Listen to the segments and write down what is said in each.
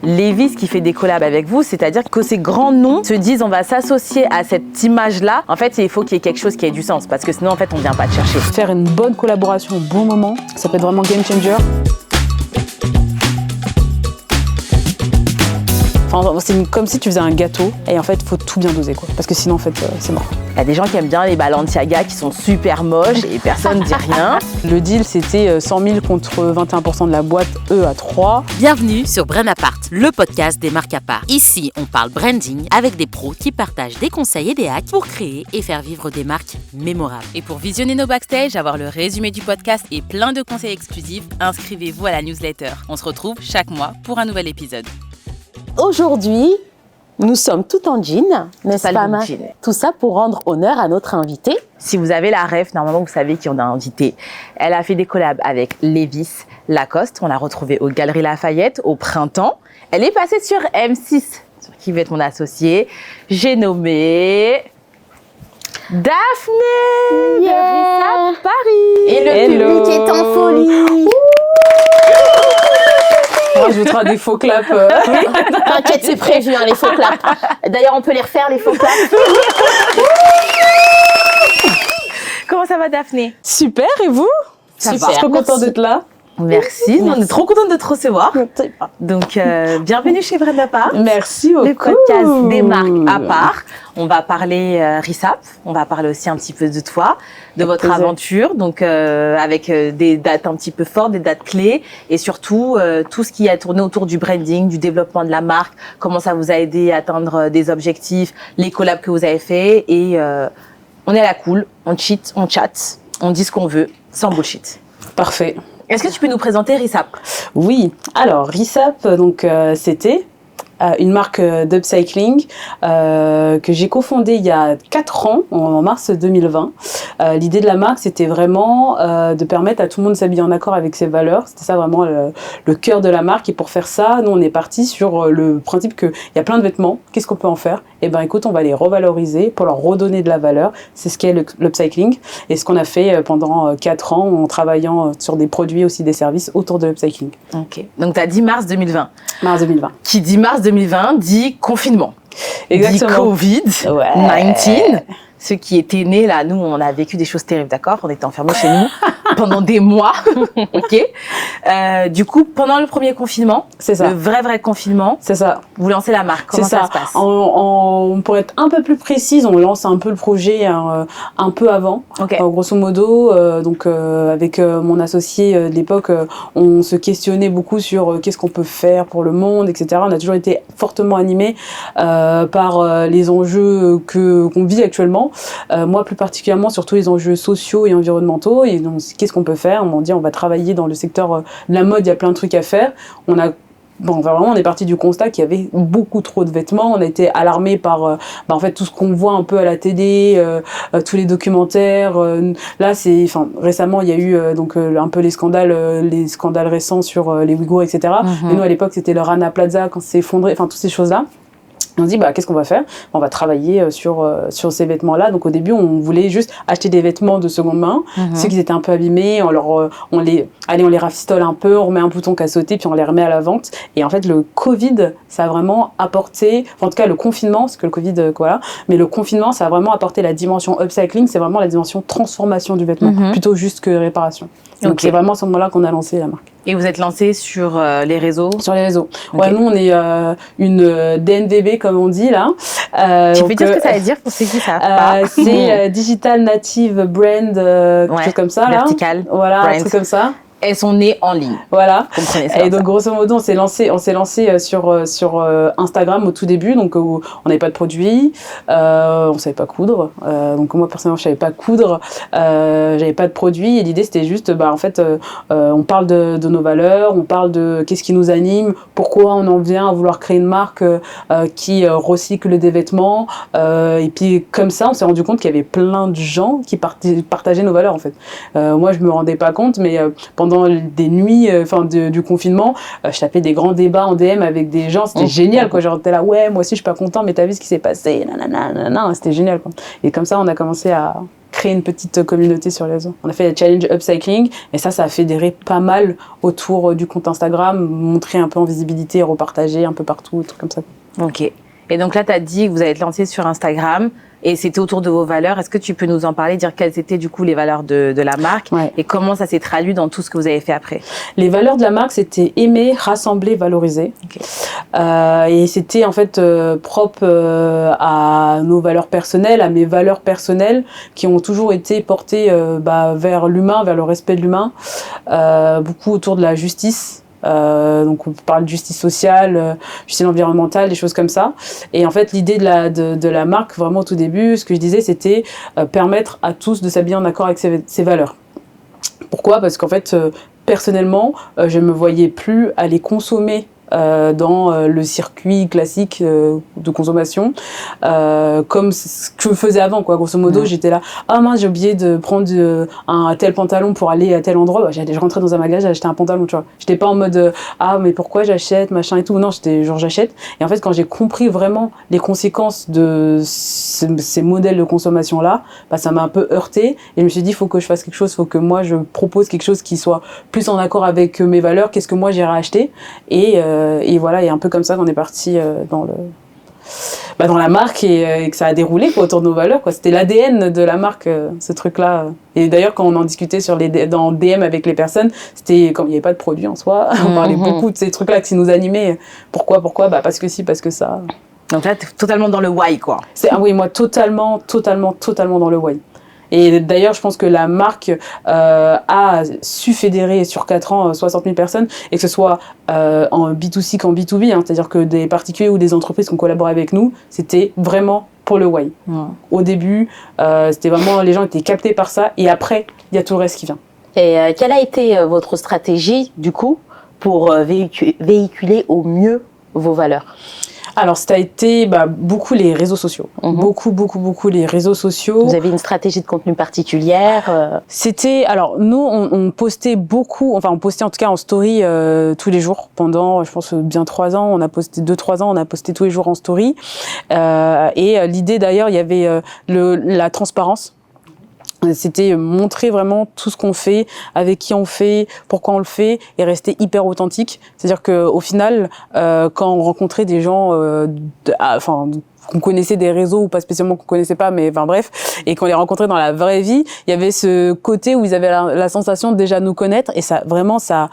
Levi's qui fait des collabs avec vous, c'est-à-dire que ces grands noms se disent on va s'associer à cette image-là. En fait, il faut qu'il y ait quelque chose qui ait du sens parce que sinon, en fait, on vient pas te chercher. Faire une bonne collaboration au bon moment, ça peut être vraiment game changer. Enfin, c'est comme si tu faisais un gâteau et en fait, il faut tout bien doser, quoi. Parce que sinon, en fait, c'est mort. Il y a des gens qui aiment bien les Balenciaga qui sont super moches et personne ne dit rien. Le deal, c'était 100 000 contre 21% de la boîte, eux à 3. Bienvenue sur Brain Apart, le podcast des marques à part. Ici, on parle branding avec des pros qui partagent des conseils et des hacks pour créer et faire vivre des marques mémorables. Et pour visionner nos backstage, avoir le résumé du podcast et plein de conseils exclusifs, inscrivez-vous à la newsletter. On se retrouve chaque mois pour un nouvel épisode. Aujourd'hui, nous sommes tout en jean, n'est-ce pas, Ma? Tout ça pour rendre honneur à notre invitée. Si vous avez la ref, normalement, vous savez qui on a invité. Elle a fait des collabs avec Levi's, Lacoste. On l'a retrouvée aux Galeries Lafayette au printemps. Elle est passée sur M6, sur qui va être mon associée. J'ai nommé Daphné de Risap Paris. Et le public est en folie. On rajoutera des faux claps. T'inquiète, c'est prévu, hein, les faux claps. D'ailleurs, on peut les refaire, les faux claps. Comment ça va, Daphné? Super, et vous? Ça Super, trop contente d'être là. Merci. On est trop contente de te recevoir. Donc, bienvenue chez Brain Apart. Merci beaucoup. Le podcast des marques à part. On va parler Risap. On va parler aussi un petit peu de toi, de votre aventure. Donc, avec des dates un petit peu fortes, des dates clés. Et surtout, tout ce qui a tourné autour du branding, du développement de la marque. Comment ça vous a aidé à atteindre des objectifs, les collabs que vous avez faits. Et on est à la cool. On cheat, on chatte. On dit ce qu'on veut, sans bullshit. Parfait. Est-ce que tu peux nous présenter Risap? Oui, alors Risap, donc c'était une marque d'upcycling que j'ai cofondée il y a 4 ans, en mars 2020. L'idée de la marque, c'était vraiment de permettre à tout le monde de s'habiller en accord avec ses valeurs. C'était ça vraiment le cœur de la marque. Et pour faire ça, nous, on est parti sur le principe qu'il y a plein de vêtements. Qu'est-ce qu'on peut en faire? Eh ben, écoute, on va les revaloriser pour leur redonner de la valeur. C'est ce qu'est l'upcycling. Et ce qu'on a fait pendant 4 ans en travaillant sur des produits, aussi des services autour de l'upcycling. Ok. Donc, tu as dit mars 2020. Mars 2020. Qui dit mars 2020 dit confinement. Exactement. Dit Covid-19. Ceux qui étaient nés là, nous, on a vécu des choses terribles, d'accord? On était enfermés chez nous pendant des mois, ok? Du coup, pendant le premier confinement, c'est ça. Le vrai confinement, c'est ça. Vous lancez la marque. Comment ça se passe? Pour être un peu plus précise, on lance un peu le projet un peu avant. Okay. Grosso modo, avec mon associé de l'époque, on se questionnait beaucoup sur qu'est-ce qu'on peut faire pour le monde, etc. On a toujours été fortement animés par les enjeux qu'on vit actuellement. Moi, plus particulièrement, surtout les enjeux sociaux et environnementaux. Et donc, qu'est-ce qu'on peut faire? On dit, on va travailler dans le secteur de la mode, il y a plein de trucs à faire. Vraiment, on est parti du constat qu'il y avait beaucoup trop de vêtements. On a été alarmés par en fait tout ce qu'on voit un peu à la télé, tous les documentaires. Là, récemment, il y a eu un peu les scandales récents sur les Ouïghours, etc. Mm-hmm. Et nous, à l'époque, c'était le Rana Plaza quand c'est effondré, enfin toutes ces choses-là. On dit qu'est-ce qu'on va faire? On va travailler sur ces vêtements-là. Donc au début, on voulait juste acheter des vêtements de seconde main, ceux qui étaient un peu abîmés, on les rafistole un peu, on remet un bouton qu'à sauter, puis on les remet à la vente. Et en fait, le Covid, ça a vraiment apporté, en tout cas le confinement, parce que le Covid, mais le confinement, ça a vraiment apporté la dimension upcycling, c'est vraiment la dimension transformation du vêtement, plutôt juste que réparation. Donc c'est vraiment à ce moment-là qu'on a lancé la marque. Et vous êtes lancé sur les réseaux? Sur les réseaux. Okay. Ouais, nous on est une DNVB comme on dit là. Tu peux dire ce que ça veut dire pour ceux qui savent pas? C'est Digital Native Brand, quelque chose comme ça. Vertical. Voilà, brand. Un truc comme ça. Elles sont nées en ligne. Voilà. Et donc grosso modo, on s'est lancé sur Instagram au tout début, donc on n'avait pas de produits, on savait pas coudre. Donc moi personnellement, je savais pas coudre, j'avais pas de produits et l'idée c'était juste on parle de nos valeurs, on parle de qu'est-ce qui nous anime, pourquoi on en vient à vouloir créer une marque qui recycle des vêtements et puis comme ça, on s'est rendu compte qu'il y avait plein de gens qui partageaient nos valeurs en fait. Moi, je me rendais pas compte mais pendant des nuits du confinement, je tapais des grands débats en DM avec des gens, c'était génial quoi. Genre t'es là, ouais, moi aussi je suis pas content, mais t'as vu ce qui s'est passé, nanana, c'était génial quoi. Et comme ça, on a commencé à créé une petite communauté sur les réseaux. On a fait des challenges upcycling et ça a fédéré pas mal autour du compte Instagram, montrer un peu en visibilité, repartager un peu partout, des trucs comme ça. Ok. Et donc là, tu as dit que vous allez être lancé sur Instagram et c'était autour de vos valeurs. Est-ce que tu peux nous en parler, dire quelles étaient du coup les valeurs de la marque et comment ça s'est traduit dans tout ce que vous avez fait après? Les valeurs de la marque, c'était aimer, rassembler, valoriser. Et c'était en fait propre à nos valeurs personnelles, à mes valeurs personnelles qui ont toujours été portées vers l'humain, vers le respect de l'humain, beaucoup autour de la justice. Donc on parle de justice sociale, justice environnementale, des choses comme ça. Et en fait, l'idée de la marque, vraiment au tout début, ce que je disais, c'était permettre à tous de s'habiller en accord avec ses valeurs. Pourquoi ? Parce qu'en fait, personnellement, je me voyais plus aller consommer dans le circuit classique de consommation comme ce que je faisais avant, quoi. Grosso modo, j'étais là, ah mince, j'ai oublié de prendre un tel pantalon pour aller à tel endroit. Je rentrais dans un magasin, j'ai acheté un pantalon, tu vois. J'étais pas en mode ah mais pourquoi j'achète, machin et tout. Non, j'étais genre j'achète. Et en fait, quand j'ai compris vraiment les conséquences de ces modèles de consommation là, ça m'a un peu heurté et je me suis dit, faut que je fasse quelque chose, faut que moi je propose quelque chose qui soit plus en accord avec mes valeurs, qu'est-ce que moi j'irai acheter. Et voilà, et un peu comme ça qu'on est parti dans la marque et que ça a déroulé quoi, autour de nos valeurs, quoi. C'était l'ADN de la marque, ce truc-là. Et d'ailleurs, quand on en discutait dans DM avec les personnes, c'était comme il n'y avait pas de produit en soi, on parlait beaucoup de ces trucs-là qui nous animaient. Pourquoi ? Parce que si, parce que ça. Donc là, t'es totalement dans le why, quoi. Oui, moi, totalement dans le why. Et d'ailleurs, je pense que la marque a su fédérer sur 4 ans 60 000 personnes, et que ce soit en B2C qu'en B2B, hein, c'est-à-dire que des particuliers ou des entreprises qui ont collaboré avec nous, c'était vraiment pour le why. Au début, c'était vraiment, les gens étaient captés par ça, et après, il y a tout le reste qui vient. Et quelle a été votre stratégie, du coup, pour véhiculer au mieux vos valeurs ? Alors, ça a été beaucoup les réseaux sociaux. Beaucoup les réseaux sociaux. Vous avez une stratégie de contenu particulière C'était... Alors, nous, on postait beaucoup... Enfin, on postait en tout cas en story tous les jours. Pendant, je pense, bien 3 ans. On a posté 2-3 ans, on a posté tous les jours en story. Et l'idée, d'ailleurs, il y avait la transparence. C'était montrer vraiment tout ce qu'on fait, avec qui on fait, pourquoi on le fait, et rester hyper authentique. C'est-à-dire qu'au final, quand on rencontrait des gens, qu'on connaissait des réseaux ou pas spécialement qu'on connaissait pas, mais enfin bref, et qu'on les rencontrait dans la vraie vie, il y avait ce côté où ils avaient la sensation de déjà nous connaître, et ça, vraiment, ça...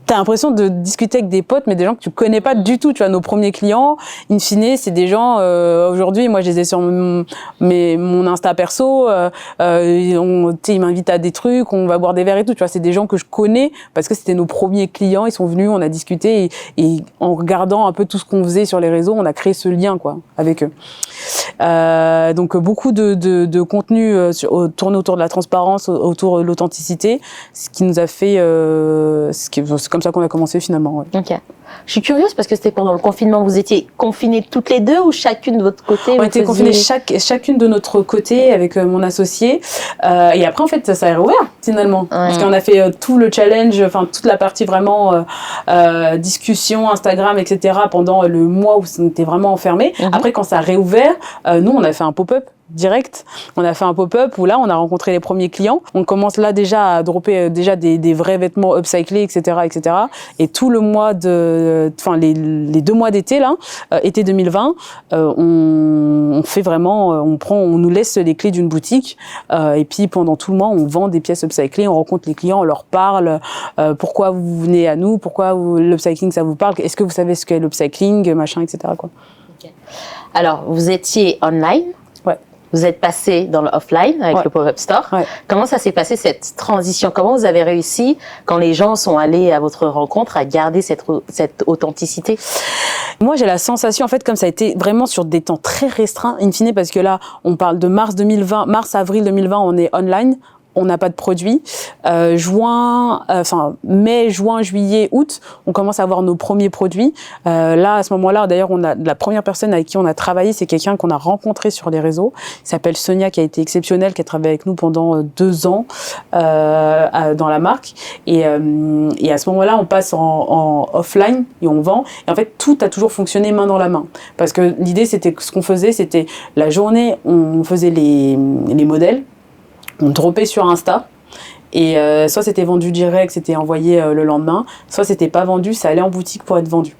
T'as l'impression de discuter avec des potes, mais des gens que tu connais pas du tout. Tu vois, nos premiers clients, in fine, c'est des gens, aujourd'hui, moi, je les ai sur mon Insta perso, ils m'invitent à des trucs, on va boire des verres et tout. Tu vois, c'est des gens que je connais parce que c'était nos premiers clients, ils sont venus, on a discuté et en regardant un peu tout ce qu'on faisait sur les réseaux, on a créé ce lien, quoi, avec eux. Donc, beaucoup de contenu tourné autour de la transparence, autour de l'authenticité, ce qui nous a fait, c'est comme ça qu'on a commencé finalement. Ouais. Ok. Je suis curieuse parce que c'était pendant le confinement. Vous étiez confinées toutes les deux ou chacune de votre côté? On était confinées chacune de notre côté avec mon associé. Et après, en fait, ça a rouvert finalement. Parce qu'on a fait tout le challenge, enfin toute la partie vraiment discussion, Instagram, etc. pendant le mois où on était vraiment enfermés. Après, quand ça a réouvert, nous, on a fait un pop-up direct. On a fait un pop-up où là, on a rencontré les premiers clients. On commence là déjà à dropper déjà des vrais vêtements upcyclés, etc., etc. Et tout le mois les 2 mois d'été là, été 2020, on fait vraiment, on nous laisse les clés d'une boutique et puis pendant tout le mois, on vend des pièces upcyclées, on rencontre les clients, on leur parle pourquoi vous venez à nous, pourquoi l'upcycling ça vous parle, est-ce que vous savez ce qu'est l'upcycling, machin, etc., quoi. Okay. Alors, vous étiez online. Vous êtes passé dans le offline avec le pop-up store. Ouais. Comment ça s'est passé cette transition? Comment vous avez réussi, quand les gens sont allés à votre rencontre, à garder cette authenticité? Moi, j'ai la sensation, en fait, comme ça a été vraiment sur des temps très restreints, in fine, parce que là, on parle de mars-avril 2020, on est online. On n'a pas de produit. Mai, juin, juillet, août, on commence à avoir nos premiers produits. Là, à ce moment-là, d'ailleurs, la première personne avec qui on a travaillé, c'est quelqu'un qu'on a rencontré sur les réseaux. Il s'appelle Sonia, qui a été exceptionnelle, qui a travaillé avec nous pendant 2 ans dans la marque. Et à ce moment-là, on passe en offline et on vend. Et en fait, tout a toujours fonctionné main dans la main. Parce que l'idée, c'était ce qu'on faisait, c'était la journée, on faisait les modèles. on dropait sur Insta. Et soit c'était vendu direct, c'était envoyé le lendemain, soit c'était pas vendu, ça allait en boutique pour être vendu.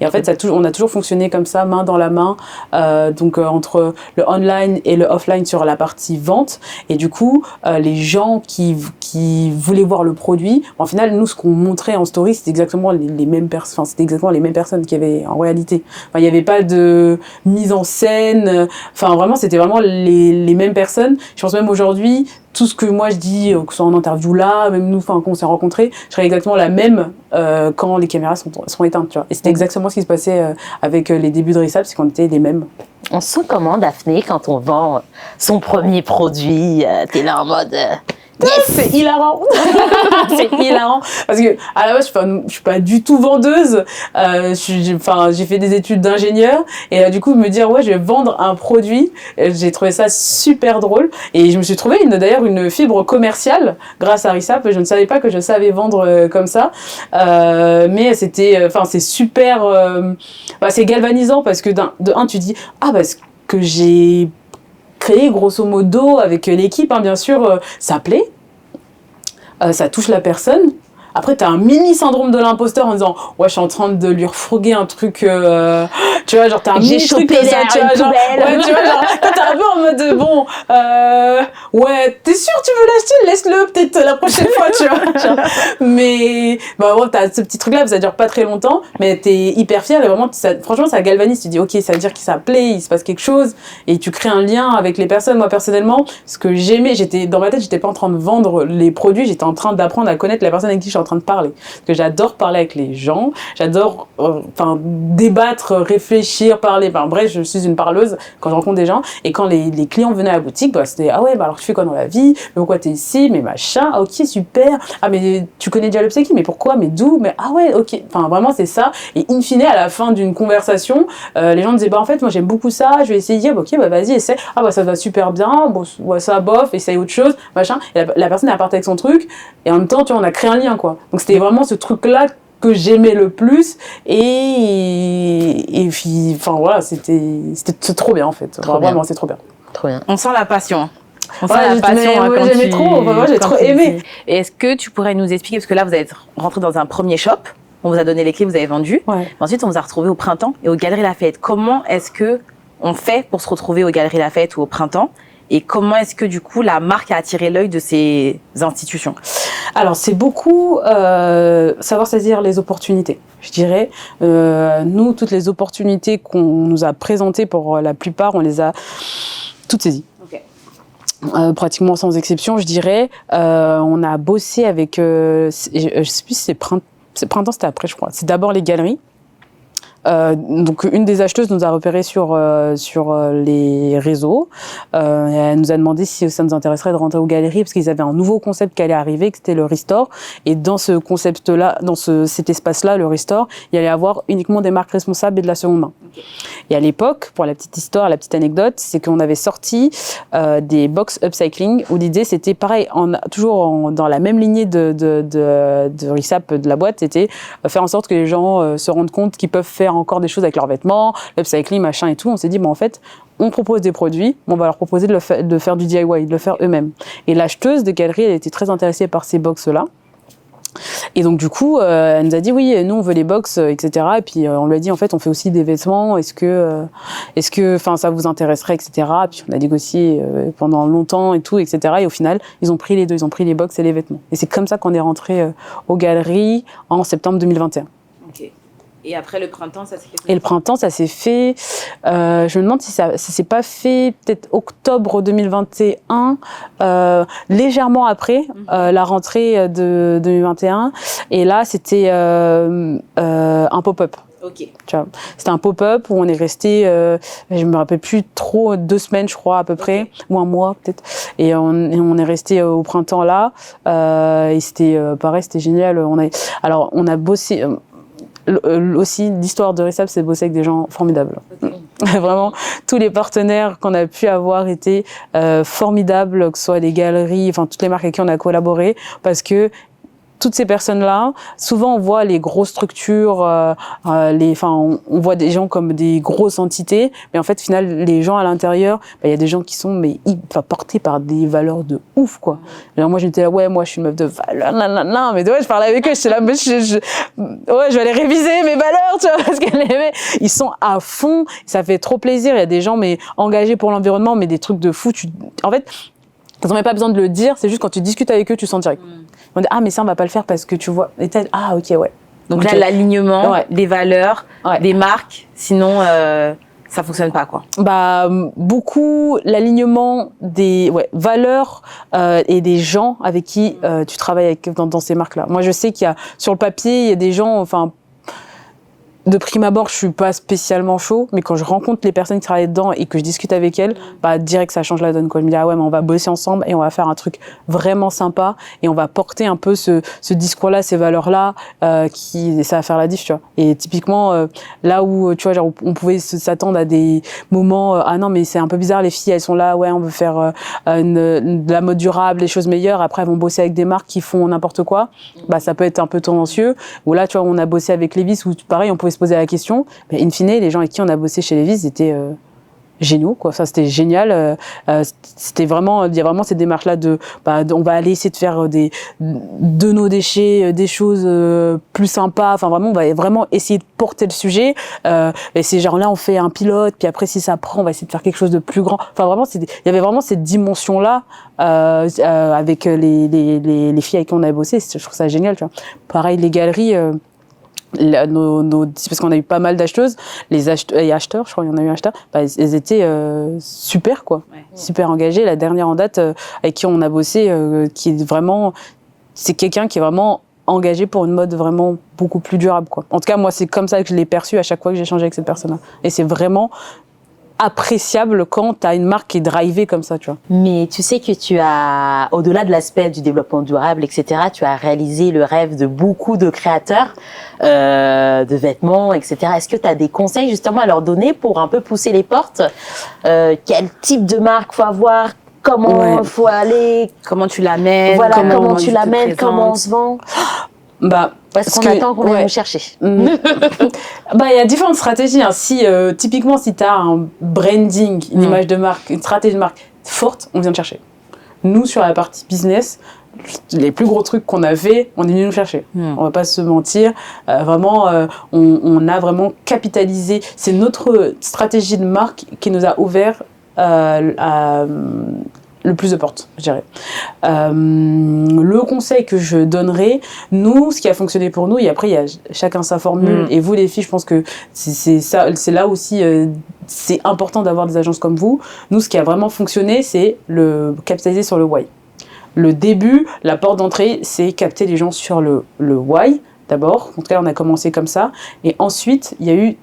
Et en fait, on a toujours fonctionné comme ça, main dans la main, entre le online et le offline sur la partie vente. Et du coup, les gens qui voulaient voir le produit, en final, nous, ce qu'on montrait en story, c'était exactement les mêmes personnes. Enfin, c'était exactement les mêmes personnes qu'il y avait en réalité. Enfin, il n'y avait pas de mise en scène. Enfin, vraiment, c'était vraiment les mêmes personnes. Je pense même aujourd'hui, tout ce que moi je dis, que ce soit en interview là, même nous, quand on s'est rencontrés, je serais exactement la même quand les caméras sont éteintes, tu vois. Et c'était exactement ce qui se passait avec les débuts de Rissap, c'est qu'on était les mêmes. On se sent comment, Daphné, quand on vend son premier produit? T'es là en mode... Yes, c'est hilarant. C'est hilarant parce que à la base je suis pas du tout vendeuse. J'ai fait des études d'ingénieur et du coup me dire ouais je vais vendre un produit, j'ai trouvé ça super drôle et je me suis trouvé d'ailleurs une fibre commerciale grâce à Rissap. Je ne savais pas que je savais vendre comme ça, mais c'est super, c'est galvanisant parce que de un tu dis parce que j'ai créé grosso modo avec l'équipe, bien sûr, ça plaît, ça touche la personne. Après, t'as un mini syndrome de l'imposteur en disant ouais, je suis en train de lui refourguer un truc, tu vois, genre t'as un mini truc comme ça, tu vois, genre, ouais, tu vois, genre quand t'es un peu en mode ouais, t'es sûr tu veux l'acheter, laisse-le peut-être la prochaine fois, tu vois. Genre, mais t'as ce petit truc là, ça dure pas très longtemps, mais t'es hyper fière et vraiment, franchement, ça galvanise. Tu dis ok, ça veut dire que ça plaît, il se passe quelque chose et tu crées un lien avec les personnes. Moi personnellement, ce que j'aimais, dans ma tête, j'étais pas en train de vendre les produits, j'étais en train d'apprendre à connaître la personne avec qui je suis en train de parler. Parce que j'adore parler avec les gens, j'adore débattre, réfléchir, parler. Bref, je suis une parleuse quand je rencontre des gens. Et quand les clients venaient à la boutique, c'était alors tu fais quoi dans la vie? Mais pourquoi t'es ici? Mais machin, ok, super. Ah, mais tu connais déjà le mais pourquoi? Mais d'où? Mais ah ouais, ok. Enfin, vraiment, c'est ça. Et in fine, à la fin d'une conversation, les gens disaient en fait, moi j'aime beaucoup ça, je vais essayer. Ok, vas-y, essaie. Ah, ça va super bien. Bon, ça bof, essaye autre chose, machin. Et la personne est repartie avec son truc. Et en même temps, tu vois, on a créé un lien, quoi. Donc c'était vraiment ce truc-là que j'aimais le plus et puis voilà, c'était trop bien en fait. Vraiment, c'est trop bien. Trop bien. On sent la passion. On sent la passion quand j'aimais trop. Moi, j'ai trop aimé. Et est-ce que tu pourrais nous expliquer, parce que là vous êtes rentré dans un premier shop, on vous a donné les clés, vous avez vendu. Ouais. Ensuite, on vous a retrouvé au printemps et aux Galeries Lafayette. Comment est-ce que on fait pour se retrouver aux Galeries Lafayette ou au printemps? Et comment est-ce que du coup la marque a attiré l'œil de ces institutions? Alors c'est beaucoup savoir saisir les opportunités. Je dirais, nous toutes les opportunités qu'on nous a présentées, pour la plupart, on les a toutes saisies. Okay. Pratiquement sans exception, je dirais. On a bossé avec, je sais plus si c'est printemps, c'était après, je crois. C'est d'abord les galeries. Donc une des acheteuses nous a repéré sur les réseaux. Elle nous a demandé si ça nous intéresserait de rentrer aux galeries parce qu'ils avaient un nouveau concept qui allait arriver, que c'était le Restore. Et dans ce concept-là, dans cet espace-là, le Restore, il allait avoir uniquement des marques responsables et de la seconde main. Okay. Et à l'époque, pour la petite histoire, la petite anecdote, c'est qu'on avait sorti des box upcycling où l'idée c'était pareil, dans la même lignée de Rissap de la boîte, c'était faire en sorte que les gens se rendent compte qu'ils peuvent faire encore des choses avec leurs vêtements, l'upcycling, machin et tout. On s'est dit, en fait, on propose des produits, on va leur proposer de faire du DIY, de le faire eux-mêmes. Et l'acheteuse de galerie, elle était très intéressée par ces box-là. Et donc du coup, elle nous a dit oui, nous on veut les box, etc. Et puis on lui a dit en fait on fait aussi des vêtements. Est-ce que, ça vous intéresserait, etc. Et puis on a négocié pendant longtemps et tout, etc. Et au final, ils ont pris les deux, ils ont pris les box et les vêtements. Et c'est comme ça qu'on est rentré aux galeries en septembre 2021. Ok. Et après le printemps, ça s'est fait? Et le printemps, ça s'est fait. Je me demande si ça s'est pas fait peut-être octobre 2021, légèrement après la rentrée de 2021. Et là, c'était un pop-up. Ok. Tu vois, c'était un pop-up où on est resté, je me rappelle plus trop, 2 semaines, je crois à peu près, ou un mois peut-être. Et on est resté au printemps là. Et c'était pareil, c'était génial. On a bossé. Aussi, l'histoire de Rissap, c'est de bosser avec des gens formidables. Okay. Vraiment, tous les partenaires qu'on a pu avoir étaient formidables, que ce soit les galeries, toutes les marques avec qui on a collaboré, parce que toutes ces personnes-là, souvent on voit les grosses structures, on voit des gens comme des grosses entités, mais en fait, au final, les gens à l'intérieur, il y a des gens qui sont portés par des valeurs de ouf, quoi. Alors moi, j'étais là, ouais, moi, je suis une meuf de valeurs, non, mais ouais, je parlais avec eux, j'étais là, je vais aller réviser mes valeurs, tu vois, parce ils sont à fond, ça fait trop plaisir. Il y a des gens, mais engagés pour l'environnement, mais des trucs de fou. En fait, ils n'ont même pas besoin de le dire, c'est juste quand tu discutes avec eux, tu sens direct. On dit, ah, mais ça, on va pas le faire parce que tu vois. Et ah, ok, ouais. Donc là, l'alignement des valeurs, des marques, sinon, ça fonctionne pas, quoi. Beaucoup l'alignement des valeurs et des gens avec qui tu travailles dans ces marques-là. Moi, je sais qu'il y a, sur le papier, il y a des gens, de prime abord, je suis pas spécialement chaud, mais quand je rencontre les personnes qui travaillent dedans et que je discute avec elles, direct ça change la donne, quoi. Je me dis, ah ouais, mais on va bosser ensemble et on va faire un truc vraiment sympa et on va porter un peu ce discours-là, ces valeurs-là, ça va faire la diff, tu vois. Et typiquement, là où, tu vois, genre, on pouvait s'attendre à des moments, ah non, mais c'est un peu bizarre, les filles, elles sont là, ouais, on veut faire de la mode durable, des choses meilleures, après elles vont bosser avec des marques qui font n'importe quoi, ça peut être un peu tendancieux. Ou là, tu vois, on a bossé avec Levi's où, pareil, on pouvait se poser la question, mais in fine, les gens avec qui on a bossé chez Levi's étaient géniaux, quoi. Ça, c'était génial. C'était vraiment, il y a vraiment cette démarche-là on va aller essayer de faire de nos déchets des choses plus sympas. Enfin, vraiment, on va vraiment essayer de porter le sujet. Et ces gens-là, on fait un pilote, puis après, si ça prend, on va essayer de faire quelque chose de plus grand. Enfin, vraiment, il y avait vraiment cette dimension-là avec les filles avec qui on a bossé. Je trouve ça génial, tu vois. Pareil, les galeries. Parce qu'on a eu pas mal d'acheteuses, les acheteurs, je crois qu'il y en a eu acheteurs, elles étaient super, quoi, super engagées. La dernière en date avec qui on a bossé, c'est quelqu'un qui est vraiment engagé pour une mode vraiment beaucoup plus durable, quoi. En tout cas, moi, c'est comme ça que je l'ai perçu à chaque fois que j'ai échangé avec cette personne-là. Et c'est vraiment appréciable quand tu as une marque qui est drivée comme ça, tu vois. Mais tu sais que tu as, au-delà de l'aspect du développement durable, etc., tu as réalisé le rêve de beaucoup de créateurs de vêtements, etc. Est-ce que tu as des conseils justement à leur donner pour un peu pousser les portes? Quel type de marque faut avoir? Comment faut aller? Comment tu l'amènes? Voilà, comment tu l'amènes? Comment on se vend? Parce qu'on attend qu'on vienne nous chercher. Il y a différentes stratégies. Hein. Typiquement, si tu as un branding, une image de marque, une stratégie de marque forte, on vient te chercher. Nous, sur la partie business, les plus gros trucs qu'on a fait, on est venu nous chercher. On va pas se mentir. Vraiment, on a vraiment capitalisé. C'est notre stratégie de marque qui nous a ouvert le plus de portes, je dirais. Le conseil que je donnerais, nous, ce qui a fonctionné pour nous, et après, il y a chacun sa formule, et vous, les filles, je pense que c'est là aussi, c'est important d'avoir des agences comme vous. Nous, ce qui a vraiment fonctionné, c'est le capitaliser sur le why. Le début, la porte d'entrée, c'est capter les gens sur le why, d'abord. En tout cas, on a commencé comme ça. Et ensuite, il y a eu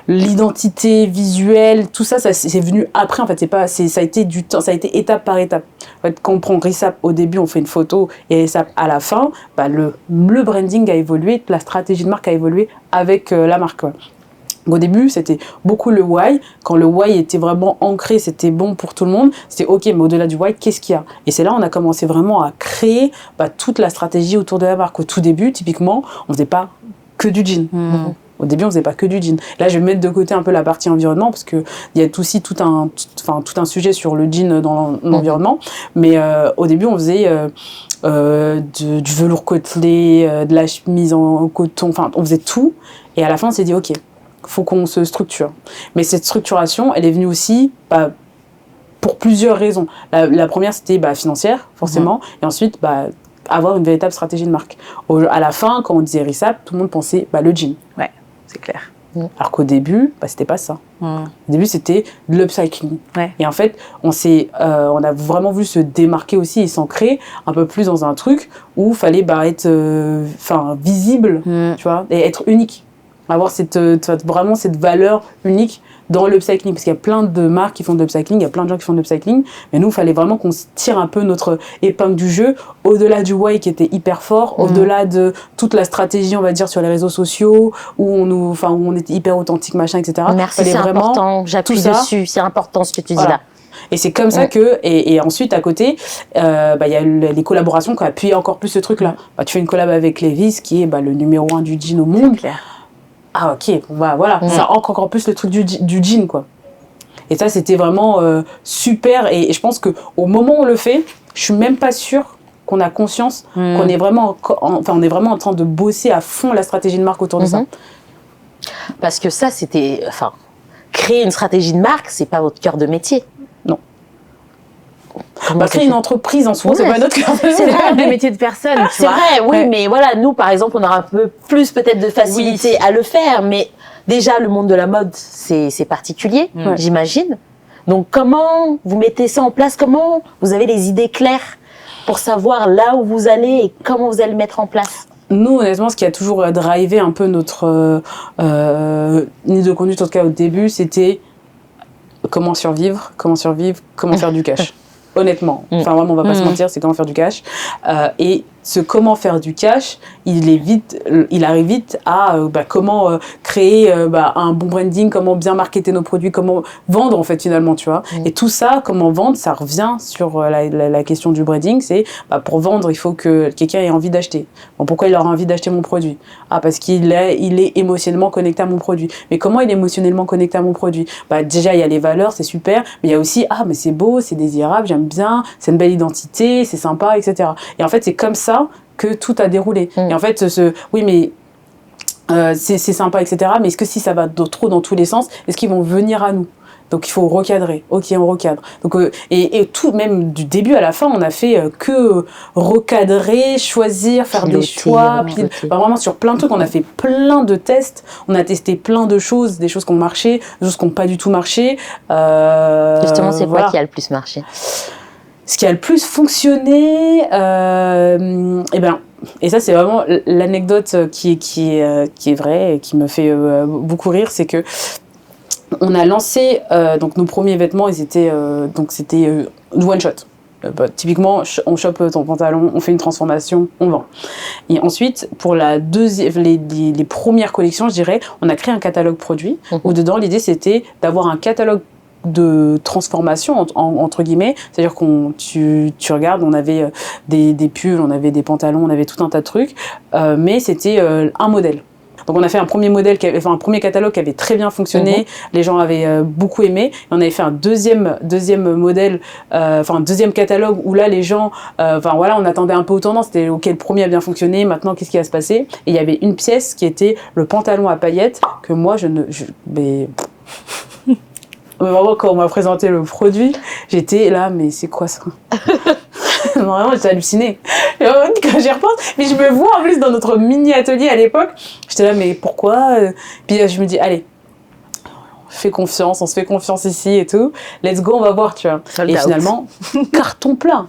l'identité visuelle, tout ça, c'est venu après. En fait, ça a été du temps, ça a été étape par étape. En fait, quand on prend Risap au début, on fait une photo, et Risap à la fin, le branding a évolué, la stratégie de marque a évolué avec la marque. Ouais. Au début, c'était beaucoup le why. Quand le why était vraiment ancré, c'était bon pour tout le monde. C'était OK, mais au-delà du why, qu'est-ce qu'il y a? Et c'est là on a commencé vraiment à créer toute la stratégie autour de la marque. Au tout début, typiquement, on faisait pas que du jean. Au début, on faisait pas que du jean. Là, je vais mettre de côté un peu la partie environnement parce que il y a aussi tout un sujet sur le jean dans l'environnement. Mais au début, on faisait du velours côtelé, de la chemise en coton. Enfin, on faisait tout. Et à la fin, on s'est dit OK, faut qu'on se structure. Mais cette structuration, elle est venue aussi pour plusieurs raisons. La première, c'était financière, forcément. Et ensuite, avoir une véritable stratégie de marque. À la fin, quand on disait Risap, tout le monde pensait le jean. Ouais, c'est clair. Alors qu'au début, c'était pas ça. Au début, c'était de l'upcycling. Ouais. Et en fait, on a vraiment voulu se démarquer aussi et s'ancrer un peu plus dans un truc où il fallait être visible, tu vois, et être unique. Avoir vraiment cette valeur unique dans l'upcycling, parce qu'il y a plein de marques qui font de l'upcycling, il y a plein de gens qui font de l'upcycling, mais nous, il fallait vraiment qu'on tire un peu notre épingle du jeu, au-delà du why qui était hyper fort, au-delà de toute la stratégie, on va dire, sur les réseaux sociaux, où on était hyper authentique, machin, etc. Merci, c'est vraiment important, j'appuie dessus, c'est important ce que tu dis là. Et c'est comme ça que, et ensuite à côté, y a les collaborations qui ont appuyé encore plus ce truc-là. Tu fais une collab avec Levi's qui est le numéro 1 du jean au monde. Ah ok, voilà, ça ancre encore plus le truc du jean, quoi. Et ça, c'était vraiment super. Et je pense qu'au moment où on le fait, je suis même pas sûre qu'on a conscience qu'on est vraiment, on est vraiment en train de bosser à fond la stratégie de marque autour de ça. Parce que ça, créer une stratégie de marque, c'est pas votre cœur de métier. Non. Créer une entreprise en soi, c'est pas notre cœur de métier. C'est vrai, des métiers de personne. C'est vrai, oui, mais voilà, nous, par exemple, on aura un peu plus peut-être de facilité à le faire, mais déjà, le monde de la mode, c'est particulier, j'imagine. Donc, comment vous mettez ça en place? Comment vous avez les idées claires pour savoir là où vous allez et comment vous allez le mettre en place? Nous, honnêtement, ce qui a toujours drivé un peu notre ligne de conduite, en tout cas au début, c'était comment survivre, comment faire du cash. Honnêtement, enfin vraiment, on va pas se mentir, c'est comment faire du cash. Et ce comment faire du cash, il arrive vite à comment créer un bon branding, comment bien marketer nos produits, comment vendre en fait finalement, tu vois. Et tout ça, comment vendre, ça revient sur la question du branding, c'est pour vendre, il faut que quelqu'un ait envie d'acheter. Bon, pourquoi il aura envie d'acheter mon produit? Parce qu'il est émotionnellement connecté à mon produit. Mais comment il est émotionnellement connecté à mon produit? Déjà, il y a les valeurs, c'est super, mais il y a aussi, mais c'est beau, c'est désirable, j'aime bien, c'est une belle identité, c'est sympa, etc. Et en fait, c'est comme ça que tout a déroulé. Et en fait, c'est sympa, etc. Mais est-ce que si ça va trop dans tous les sens, est-ce qu'ils vont venir à nous? Donc il faut recadrer. Ok, on recadre. Donc et tout, même du début à la fin, on a fait que recadrer, choisir, faire des choix. Vraiment sur plein de trucs, on a fait plein de tests. On a testé plein de choses, des choses qui ont marché, des choses qui n'ont pas du tout marché. Justement, c'est quoi qui a le plus marché? Ce qui a le plus fonctionné, et ça c'est vraiment l'anecdote qui est vraie et qui me fait beaucoup rire, c'est que on a lancé donc nos premiers vêtements, c'était one shot. Typiquement, on chope ton pantalon, on fait une transformation, on vend. Et ensuite, pour les premières collections, je dirais, on a créé un catalogue produit où dedans l'idée c'était d'avoir un catalogue de transformation entre guillemets, c'est-à-dire tu regardes, on avait des pulls, on avait des pantalons, on avait tout un tas de trucs, mais c'était un modèle. Donc on a fait un premier un premier catalogue qui avait très bien fonctionné, les gens avaient beaucoup aimé, et on avait fait un deuxième modèle, un deuxième catalogue où là les gens, on attendait un peu aux tendances, c'était ok, le premier a bien fonctionné, maintenant qu'est-ce qui va se passer? Et il y avait une pièce qui était le pantalon à paillettes que moi vraiment, quand on m'a présenté le produit, j'étais là, mais c'est quoi ça? Vraiment, j'étais hallucinée. Et quand j'y repense, mais je me vois en plus dans notre mini-atelier à l'époque, j'étais là, mais pourquoi? Puis je me dis, allez, on se fait confiance ici et tout, let's go, on va voir, tu vois. Et finalement, carton plein.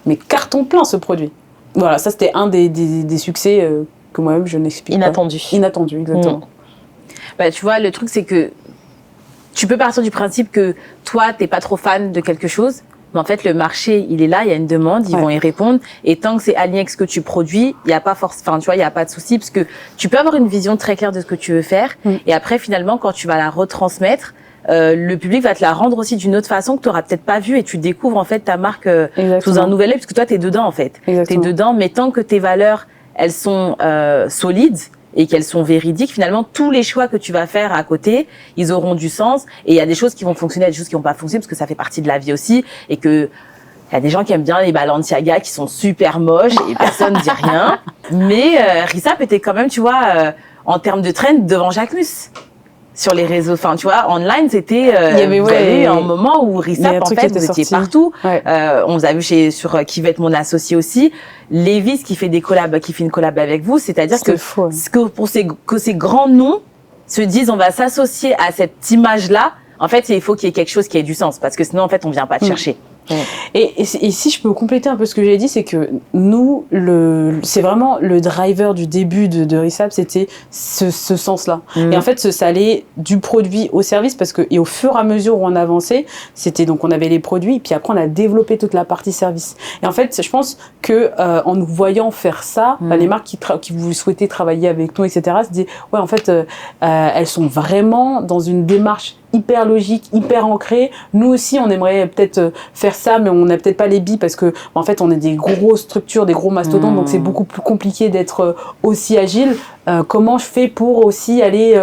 Mais carton plein, ce produit. Voilà, ça c'était un des succès que moi-même je n'explique pas. Inattendu, exactement. Tu vois, le truc c'est que tu peux partir du principe que toi, t'es pas trop fan de quelque chose, mais en fait, le marché, il est là, il y a une demande, ils vont y répondre. Et tant que c'est aligné avec ce que tu produis, il y a pas il y a pas de souci, parce que tu peux avoir une vision très claire de ce que tu veux faire. Et après, finalement, quand tu vas la retransmettre, le public va te la rendre aussi d'une autre façon que tu auras peut-être pas vu, et tu découvres en fait ta marque sous un nouvel œil, parce que toi, t'es dedans en fait. T'es dedans, mais tant que tes valeurs, elles sont solides, et qu'elles sont véridiques, finalement, tous les choix que tu vas faire à côté, ils auront du sens. Et il y a des choses qui vont fonctionner, il y a des choses qui vont pas fonctionner, parce que ça fait partie de la vie aussi. Et que il y a des gens qui aiment bien les Balenciaga qui sont super moches et personne ne dit rien. Mais Rissap était quand même, tu vois, en termes de trend, devant Jacquemus. Sur les réseaux, tu vois, online, c'était, il y avait eu un moment où Rissap, en fait, vous étiez partout. On vous a vu sur Qui va être mon associé aussi. Levi's qui fait une collab avec vous, c'est-à-dire que ces grands noms se disent, on va s'associer à cette image-là. En fait, il faut qu'il y ait quelque chose qui ait du sens, parce que sinon, en fait, on vient pas te chercher. Et si je peux compléter un peu ce que j'ai dit, c'est que nous, c'est vraiment le driver du début de Rissap, c'était ce sens-là. Et en fait, ça allait du produit au service, et au fur et à mesure où on avançait, c'était donc on avait les produits, puis après on a développé toute la partie service. Et en fait, je pense que en nous voyant faire ça, les marques qui vous souhaitaient travailler avec nous, etc., se disaient ouais, en fait, elles sont vraiment dans une démarche hyper logique, hyper ancré. Nous aussi, on aimerait peut-être faire ça, mais on n'a peut-être pas les billes parce que, en fait, on est des grosses structures, des gros mastodontes, donc c'est beaucoup plus compliqué d'être aussi agile. Comment je fais pour aussi aller,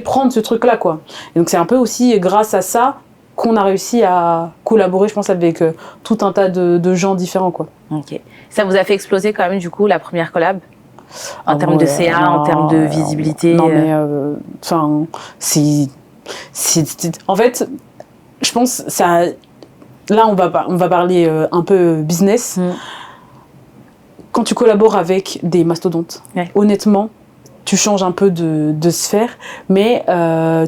prendre ce truc-là, quoi. Et donc, c'est un peu aussi grâce à ça qu'on a réussi à collaborer, je pense, avec tout un tas de gens différents, quoi. Ok. Ça vous a fait exploser quand même, du coup, la première collab? En termes de CA, en termes de visibilité? Non, mais, en fait, je pense, ça, là, on va parler un peu business. Quand tu collabores avec des mastodontes, honnêtement, tu changes un peu de sphère, mais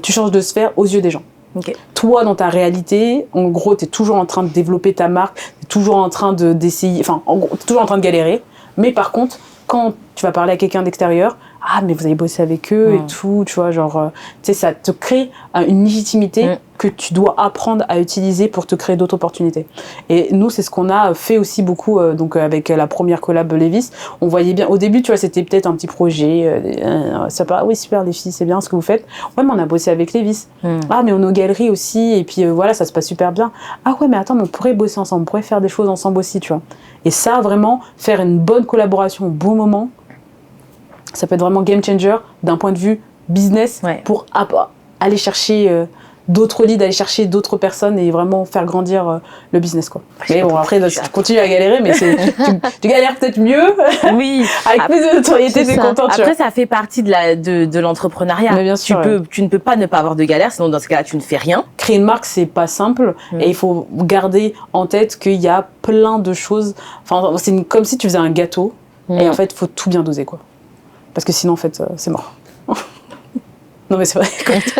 tu changes de sphère aux yeux des gens. Okay. Toi, dans ta réalité, en gros, tu es toujours en train de développer ta marque, tu es toujours en train d'essayer, enfin, en gros, tu es toujours en train de galérer. Mais par contre, quand tu vas parler à quelqu'un d'extérieur, ah, mais vous avez bossé avec eux et tout, tu vois, genre, tu sais, ça te crée une légitimité que tu dois apprendre à utiliser pour te créer d'autres opportunités. Et nous, c'est ce qu'on a fait aussi beaucoup, donc avec la première collab Levi's. On voyait bien, au début, tu vois, c'était peut-être un petit projet, ça paraît, oui, super, les filles, c'est bien ce que vous faites. Ouais, mais on a bossé avec Levi's. Ah, mais on est aux galeries aussi, et puis voilà, ça se passe super bien. Ah ouais, mais attends, mais on pourrait bosser ensemble, on pourrait faire des choses ensemble aussi, tu vois. Et ça, vraiment, faire une bonne collaboration au bon moment, ça peut être vraiment game changer d'un point de vue business pour aller chercher d'autres leads, aller chercher d'autres personnes et vraiment faire grandir le business, quoi. Mais bon, après, tu continues à galérer, mais tu galères peut-être mieux. Oui. Avec plus de notoriété, t'es content. Après, ça fait partie de l'entrepreneuriat. Mais bien sûr, tu ne peux pas ne pas avoir de galère, sinon dans ce cas-là, tu ne fais rien. Créer une marque, c'est pas simple. Et il faut garder en tête qu'il y a plein de choses. Enfin, c'est comme si tu faisais un gâteau. Et en fait, il faut tout bien doser, quoi. Parce que sinon, en fait, c'est mort. Non, mais c'est vrai.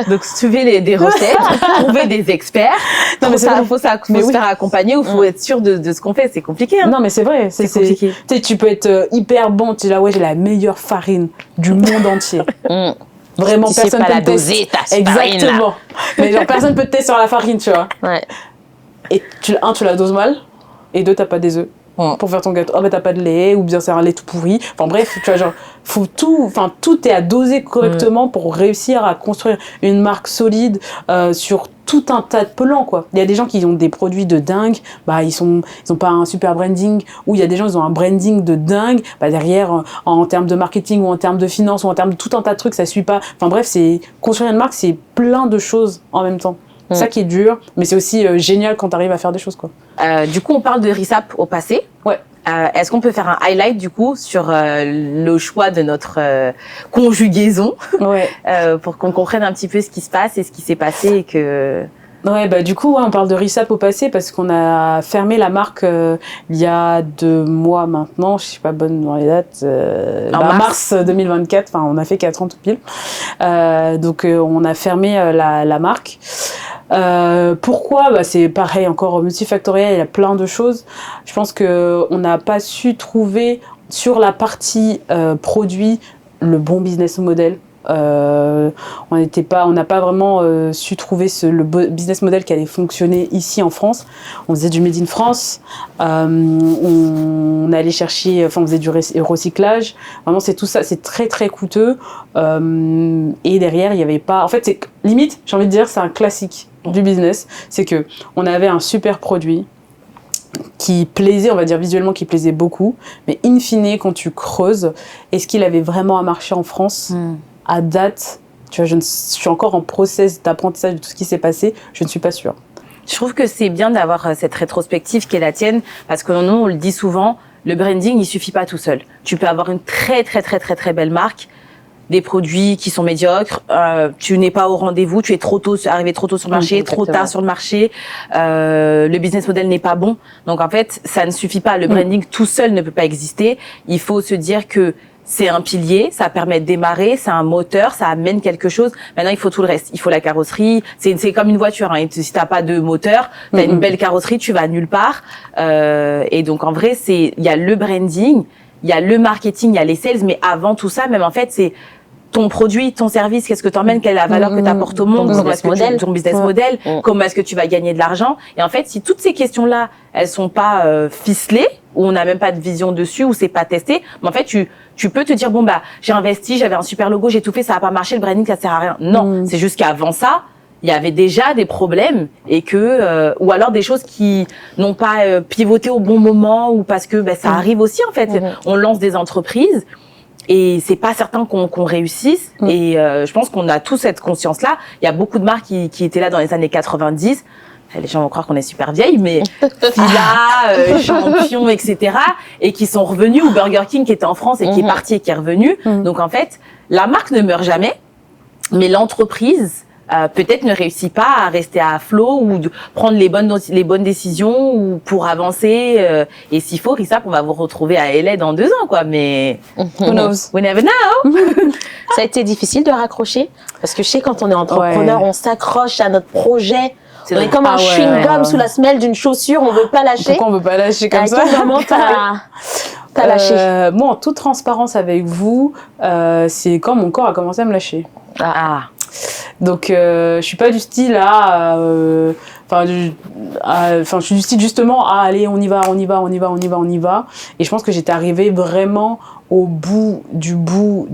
Donc, suivez des recettes, trouvez des experts. Non, mais faut se faire accompagner ou faut être sûr de ce qu'on fait. C'est compliqué, hein. Non, mais c'est vrai. C'est compliqué. Tu sais, tu peux être hyper bon. Tu dis là, ouais, j'ai la meilleure farine du monde entier. Vraiment, personne peut te tester. Exactement. Mais genre, personne peut te tester sur la farine, tu vois. Ouais. Et tu la doses mal. Et 2, t'as pas des œufs. Pour faire ton gâteau, oh, bah t'as pas de lait, ou bien c'est un lait tout pourri. Enfin bref, tu vois, genre, tout est à doser correctement pour réussir à construire une marque solide sur tout un tas de plans, quoi. Il y a des gens qui ont des produits de dingue, bah ils ont pas un super branding, ou il y a des gens ils ont un branding de dingue, bah derrière en termes de marketing ou en termes de finance ou en termes de tout un tas de trucs, ça suit pas. Enfin bref, c'est construire une marque, c'est plein de choses en même temps. C'est ça qui est dur, mais c'est aussi génial quand tu arrives à faire des choses, quoi. Du coup, on parle de RISAP au passé. Ouais. Est-ce qu'on peut faire un highlight, du coup, sur le choix de notre conjugaison pour qu'on comprenne un petit peu ce qui se passe et ce qui s'est passé et que... Ouais, bah du coup, on parle de RISAP au passé parce qu'on a fermé la marque il y a 2 mois maintenant, je suis pas bonne dans les dates, mars 2024, enfin on a fait 4 ans tout pile. Donc on a fermé la marque. Pourquoi? Bah c'est pareil, encore multifactoriel, il y a plein de choses. Je pense que on n'a pas su trouver sur la partie produit le bon business model. On n'a pas vraiment su trouver le business model qui allait fonctionner ici en France. On faisait du made in France, on allait chercher, enfin on faisait du recyclage. Vraiment c'est tout ça, c'est très très coûteux. Et derrière il y avait pas, en fait c'est limite, j'ai envie de dire c'est un classique du business, c'est que on avait un super produit qui plaisait, on va dire visuellement, qui plaisait beaucoup, mais in fine quand tu creuses, est-ce qu'il avait vraiment à marcher en France? À date, tu vois, je suis encore en process d'apprentissage de tout ce qui s'est passé, je ne suis pas sûre. Je trouve que c'est bien d'avoir cette rétrospective qui est la tienne, parce que nous, on le dit souvent, le branding, il suffit pas tout seul. Tu peux avoir une très très très très très belle marque, des produits qui sont médiocres, tu n'es pas au rendez-vous, tu es arrivé trop tôt sur le marché, trop tard sur le marché, le business model n'est pas bon. Donc en fait, ça ne suffit pas. Le branding tout seul ne peut pas exister. Il faut se dire que c'est un pilier, ça permet de démarrer, c'est un moteur, ça amène quelque chose. Maintenant, il faut tout le reste. Il faut la carrosserie. C'est comme une voiture, hein. Si t'as pas de moteur, t'as une belle carrosserie, tu vas nulle part. Et donc, en vrai, il y a le branding, il y a le marketing, il y a les sales, mais avant tout ça, même en fait, c'est ton produit, ton service, qu'est-ce que tu emmènes, quelle est la valeur que tu apportes au monde, ton business model, comment est-ce que tu vas gagner de l'argent. Et en fait, si toutes ces questions-là, elles sont pas ficelées, ou on n'a même pas de vision dessus, ou c'est pas testé, mais en fait, tu peux te dire, bon, bah, j'ai investi, j'avais un super logo, j'ai tout fait, ça a pas marché, le branding, ça sert à rien. Non, c'est juste qu'avant ça, il y avait déjà des problèmes et que ou alors des choses qui n'ont pas pivoté au bon moment ou parce que ça arrive aussi en fait. On lance des entreprises et c'est pas certain qu'on réussisse et je pense qu'on a tous cette conscience-là. Il y a beaucoup de marques qui étaient là dans les années 90. Les gens vont croire qu'on est super vieille, mais Fila, Champion, etc. et qui sont revenus, ou Burger King qui était en France et qui est parti et qui est revenu. Donc en fait, la marque ne meurt jamais, mais l'entreprise peut-être ne réussit pas à rester à flot ou de prendre les bonnes décisions ou pour avancer. Et s'il faut, Rissap, on va vous retrouver à LA dans 2 ans, quoi. Mais who knows? We never know. Ça a été difficile de raccrocher parce que je sais quand on est entrepreneur, on s'accroche à notre projet. On est comme un chewing-gum sous la semelle d'une chaussure, on veut pas lâcher. Pourquoi on veut pas lâcher comme ça? À quel moment t'as lâché? Moi, en toute transparence avec vous, c'est quand mon corps a commencé à me lâcher. Donc, je suis pas du style je suis du style justement à aller, on y va. Et je pense que j'étais arrivée vraiment au bout du bout,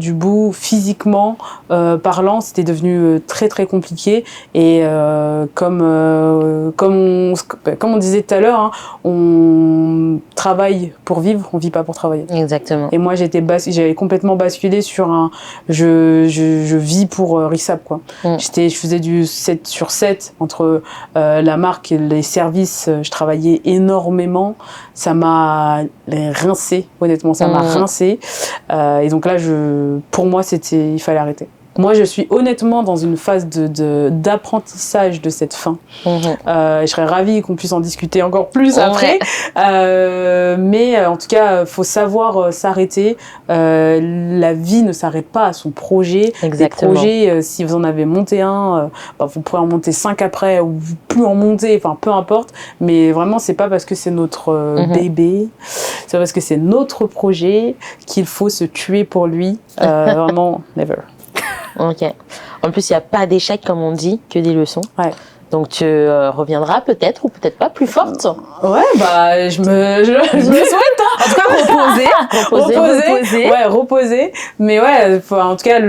physiquement parlant, c'était devenu très très compliqué. Et comme on disait tout à l'heure, on travaille pour vivre, on vit pas pour travailler. Exactement. Et moi j'avais complètement basculé sur je vis pour Rissap, quoi. Je faisais du 7 sur 7 entre la marque et les services, je travaillais énormément. Ça m'a rincé, honnêtement, ça m'a rincé. Et donc là, pour moi, il fallait arrêter. Moi, je suis honnêtement dans une phase d'apprentissage de cette fin. Je serais ravie qu'on puisse en discuter encore plus après. Mais en tout cas, faut savoir s'arrêter. La vie ne s'arrête pas à son projet. Exactement. Les projets, si vous en avez monté un, vous pourrez en monter 5 après ou plus en monter, enfin peu importe. Mais vraiment, c'est pas parce que c'est notre bébé, c'est parce que c'est notre projet qu'il faut se tuer pour lui. Vraiment, never. Ok. En plus, il n'y a pas d'échec, comme on dit, que des leçons. Ouais. Donc, tu reviendras peut-être ou peut-être pas plus forte. Ouais, je me souhaite, hein. En tout cas, reposer. Ouais, reposer. Mais ouais, en tout cas,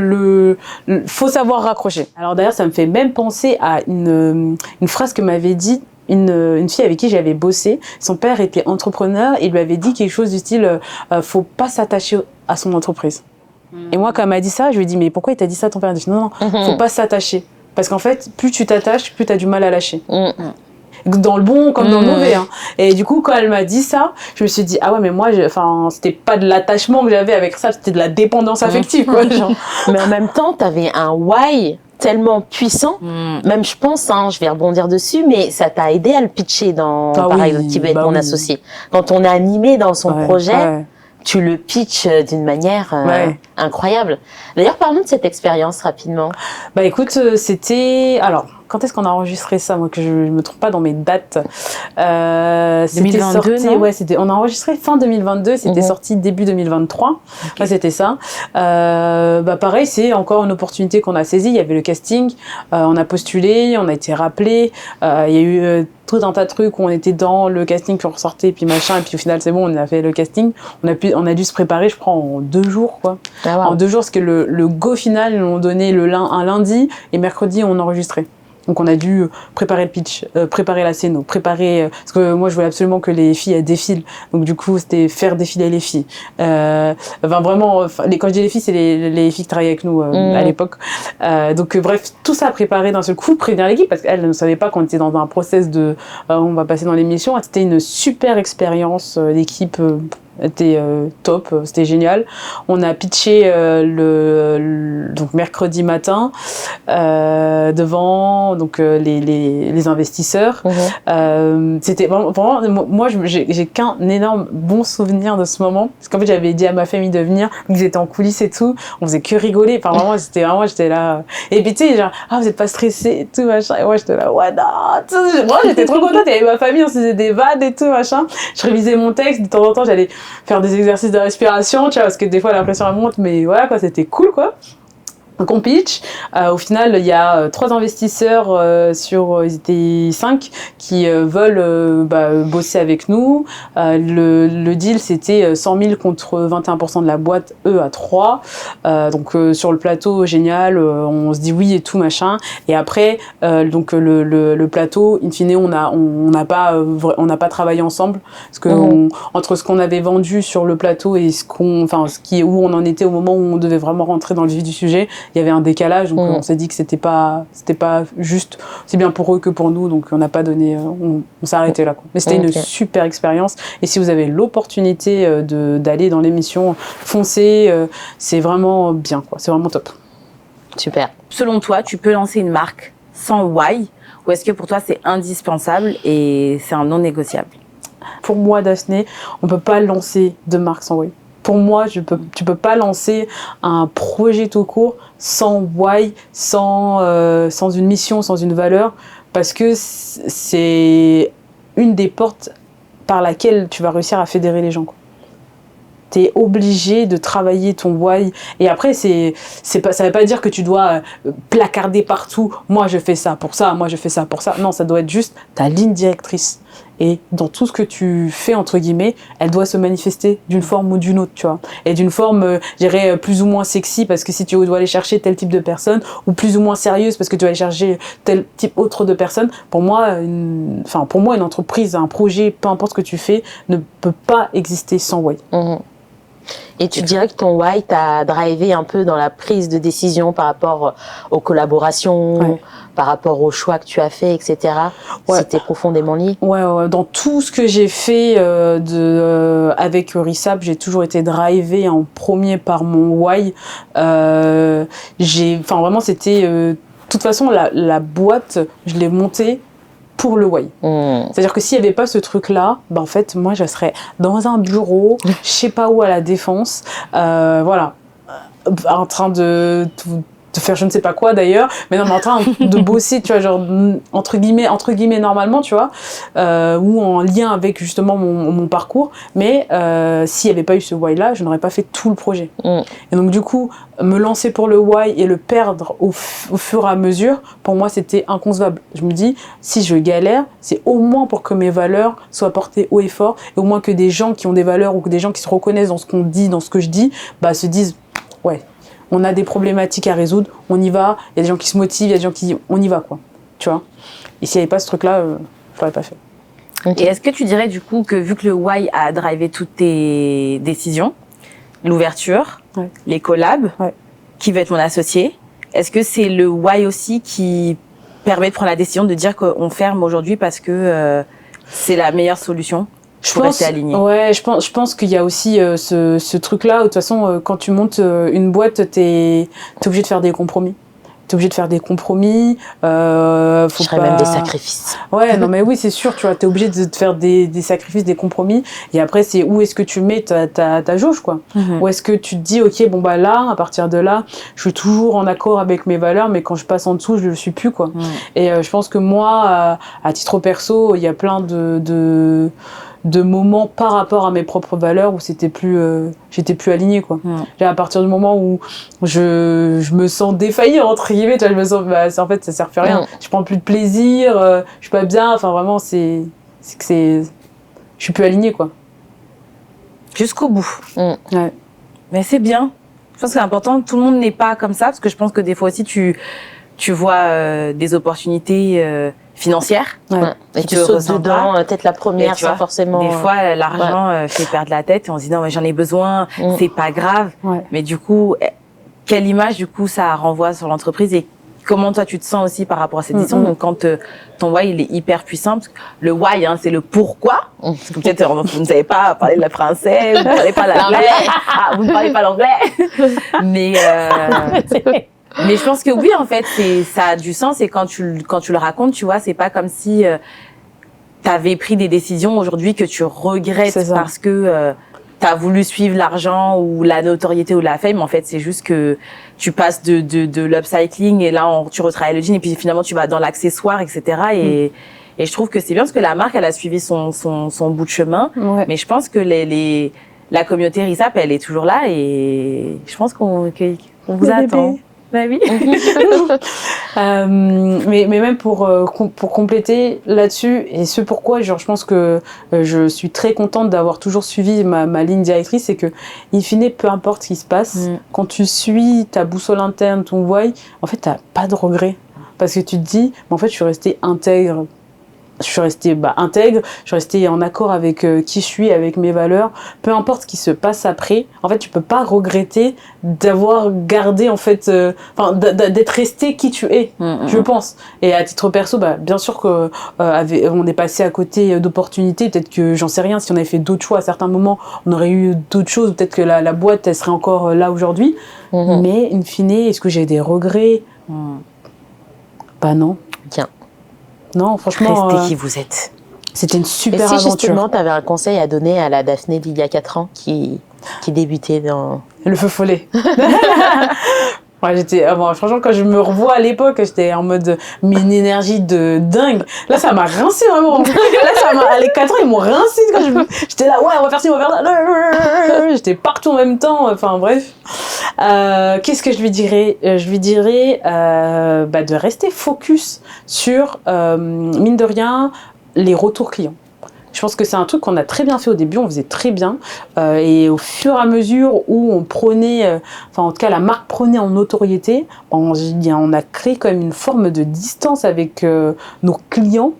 faut savoir raccrocher. Alors d'ailleurs, ça me fait même penser à une phrase que m'avait dit une fille avec qui j'avais bossé. Son père était entrepreneur et lui avait dit quelque chose du style faut pas s'attacher à son entreprise. Et moi, quand elle m'a dit ça, je lui ai dit, mais pourquoi il t'a dit ça, ton père? Il a dit, non, faut pas s'attacher. Parce qu'en fait, plus tu t'attaches, plus t'as du mal à lâcher. Dans le bon comme dans le mauvais. Hein. Et du coup, quand elle m'a dit ça, je me suis dit, ah ouais, mais moi, c'était pas de l'attachement que j'avais avec ça, c'était de la dépendance affective, quoi. Genre. Mais en même temps, t'avais un why tellement puissant, même je pense, je vais rebondir dessus, mais ça t'a aidé à le pitcher par exemple, qui va être mon associé. Quand on est animé dans son projet, tu le pitches d'une manière incroyable. D'ailleurs, parlons de cette expérience rapidement. Écoute, c'était... Alors, quand est-ce qu'on a enregistré ça, moi, que je me trompe pas dans mes dates. C'était 2022, sorti, on a enregistré fin 2022, c'était sorti début 2023. Okay. C'était ça. Pareil, c'est encore une opportunité qu'on a saisie. Il y avait le casting, on a postulé, on a été rappelé. Il y a eu tout un tas de trucs où on était dans le casting, puis on ressortait, puis machin, et puis au final, c'est bon, on a fait le casting. On a dû se préparer, je crois, en 2 jours, quoi. Ah, wow. En 2 jours, parce que le go final, ils l'ont donné un lundi, et mercredi, on enregistrait. Donc on a dû préparer le pitch, préparer la scène, parce que moi je voulais absolument que les filles elles défilent. Donc du coup c'était faire défiler les filles. Vraiment, quand je dis les filles, c'est les filles qui travaillaient avec nous à l'époque. Donc bref, tout ça préparé d'un seul coup, prévenir l'équipe parce qu'elles ne savaient pas qu'on était dans un process de on va passer dans l'émission. C'était une super expérience, l'équipe était top, c'était génial. On a pitché donc mercredi matin devant donc les investisseurs. C'était vraiment moi j'ai qu'un énorme bon souvenir de ce moment parce qu'en fait j'avais dit à ma famille de venir, ils étaient en coulisses et tout, on faisait que rigoler. Enfin vraiment j'étais là et puis tu sais genre vous êtes pas stressés et tout machin et moi j'étais là moi j'étais trop contente, il y avait ma famille, on se faisait des vannes et tout machin. Je révisais mon texte, de temps en temps j'allais faire des exercices de respiration, tu vois, parce que des fois la pression elle monte, mais voilà quoi, c'était cool quoi. qu'on pitch. Au final, il y a 3 investisseurs ils étaient 5 qui veulent bosser avec nous. Le deal, c'était 100 000 contre 21% de la boîte, eux à 3. Donc sur le plateau, génial, on se dit oui et tout machin. Et après, donc le plateau, in fine, on n'a pas travaillé ensemble parce que entre ce qu'on avait vendu sur le plateau et où on en était au moment où on devait vraiment rentrer dans le vif du sujet, il y avait un décalage, donc on s'est dit que c'était pas juste, c'est bien pour eux que pour nous, donc on n'a pas donné, on s'est arrêté là, quoi. Mais c'était une super expérience, et si vous avez l'opportunité d'aller dans l'émission, foncez, c'est vraiment bien, quoi, c'est vraiment top. Super. Selon toi, tu peux lancer une marque sans why, ou est-ce que pour toi c'est indispensable et c'est un non négociable? Pour moi, Daphné, on peut pas lancer de marque sans why. Pour moi, tu peux pas lancer un projet tout court sans why, sans une mission, sans une valeur, parce que c'est une des portes par laquelle tu vas réussir à fédérer les gens, quoi. T'es obligé de travailler ton why, et après ça veut pas dire que tu dois placarder partout, moi je fais ça pour ça, moi je fais ça pour ça. Non, ça doit être juste ta ligne directrice, et dans tout ce que tu fais, entre guillemets, elle doit se manifester d'une forme ou d'une autre, tu vois, et d'une forme je dirais plus ou moins sexy, parce que si tu dois aller chercher tel type de personne, ou plus ou moins sérieuse parce que tu vas aller chercher tel type autre de personne. Pour moi une entreprise, un projet, peu importe ce que tu fais, ne peut pas exister sans why. Et tu dirais que ton why t'a drivé un peu dans la prise de décision par rapport aux collaborations, par rapport aux choix que tu as fait, etc. C'était profondément lié. Ouais. Dans tout ce que j'ai fait avec RISAP, j'ai toujours été drivé en premier par mon why. Vraiment, c'était... de toute façon, la boîte, je l'ai montée pour le why. C'est-à-dire que s'il n'y avait pas ce truc-là, en fait, moi, je serais dans un bureau, je sais pas où, à la Défense, en train de faire je ne sais pas quoi d'ailleurs, mais en train de bosser, tu vois, genre entre guillemets normalement, tu vois, ou en lien avec justement mon parcours, mais s'il n'y avait pas eu ce why là, je n'aurais pas fait tout le projet. Et donc du coup, me lancer pour le why et le perdre au fur et à mesure, pour moi c'était inconcevable. Je me dis, si je galère, c'est au moins pour que mes valeurs soient portées haut et fort, et au moins que des gens qui ont des valeurs, ou que des gens qui se reconnaissent dans ce qu'on dit, dans ce que je dis, se disent, ouais, on a des problématiques à résoudre, on y va, il y a des gens qui se motivent, il y a des gens qui... on y va, quoi. Tu vois. Et s'il n'y avait pas ce truc-là, je l'aurais pas fait. Et est-ce que tu dirais, du coup, que vu que le why a drivé toutes tes décisions, l'ouverture, les collabs, qui va être mon associé, est-ce que c'est le why aussi qui permet de prendre la décision de dire qu'on ferme aujourd'hui parce que c'est la meilleure solution? Je pense qu'il y a aussi ce truc-là. De toute façon, quand tu montes une boîte, t'es obligé de faire des compromis. Je ferais même des sacrifices. Ouais, non mais oui, c'est sûr, tu vois, t'es obligé de faire des sacrifices, des compromis. Et après, c'est où est-ce que tu mets ta jauge, quoi. Où est-ce que tu te dis, ok, là, à partir de là, je suis toujours en accord avec mes valeurs, mais quand je passe en dessous, je le suis plus, quoi. Et je pense que moi, à titre perso, il y a plein de moments par rapport à mes propres valeurs où j'étais plus alignée, quoi. À partir du moment où je me sens défaillir, entre guillemets, tu vois, je me sens en fait ça sert plus à rien. Je prends plus de plaisir, je suis pas bien, enfin vraiment je suis plus alignée, quoi. Jusqu'au bout. Mais c'est bien. Je pense que c'est important, tout le monde n'est pas comme ça, parce que je pense que des fois aussi tu vois des opportunités financière. Et tu sautes dedans, peut-être la première, sans forcément... Des fois, l'argent fait perdre la tête et on se dit non, mais j'en ai besoin, c'est pas grave. Mais du coup, quelle image, du coup, ça renvoie sur l'entreprise et comment toi, tu te sens aussi par rapport à cette décision? Donc, quand ton why, il est hyper puissant, parce que le why, c'est le pourquoi. Parce que peut-être, vous ne savez pas parler de la princesse, vous ne parlez pas l'anglais. Vous ne parlez pas l'anglais. Mais je pense que oui, en fait, ça a du sens, et quand tu le racontes, tu vois, c'est pas comme si t'avais pris des décisions aujourd'hui que tu regrettes parce que t'as voulu suivre l'argent ou la notoriété ou la fame. En fait, c'est juste que tu passes de l'upcycling et là, tu retravailles le jean et puis finalement, tu vas dans l'accessoire, etc. Et je trouve que c'est bien parce que la marque, elle a suivi son bout de chemin. Mais je pense que la communauté RISAP, elle est toujours là et je pense qu'on vous attend. Bah oui. Mais même pour compléter là-dessus, et ce pourquoi, genre, je pense que je suis très contente d'avoir toujours suivi ma ligne directrice, c'est que, in fine, peu importe ce qui se passe, quand tu suis ta boussole interne, ton why, en fait, t'as pas de regrets. Parce que tu te dis, en fait, je suis restée intègre. Je suis restée intègre, je suis restée en accord avec qui je suis, avec mes valeurs. Peu importe ce qui se passe après, en fait, tu peux pas regretter d'avoir gardé, en fait, d'être resté qui tu es, je pense. Et à titre perso, bien sûr que on est passé à côté d'opportunités. Peut-être que, j'en sais rien, si on avait fait d'autres choix à certains moments, on aurait eu d'autres choses. Peut-être que la boîte, elle serait encore là aujourd'hui. Mais, in fine, est-ce que j'ai des regrets? Non. Bien. Non, franchement... Restez qui vous êtes. C'était une super aventure. Et si aventure. justement, tu avais un conseil à donner à la Daphné d'il y a 4 ans qui débutait dans... Le feu follet. Ouais, franchement, quand je me revois à l'époque, j'étais en mode, mais une énergie de dingue. Là, ça m'a rincé vraiment. Là, les 4 ans, ils m'ont rincé quand j'étais là, ouais, on va faire ci, on va faire ça. J'étais partout en même temps. Enfin, bref. Qu'est-ce que je lui dirais? Je lui dirais de rester focus sur, mine de rien, les retours clients. Je pense que c'est un truc qu'on a très bien fait au début, on faisait très bien. Et au fur et à mesure où on prenait, en tout cas la marque prenait en notoriété, on a créé quand même une forme de distance avec nos clients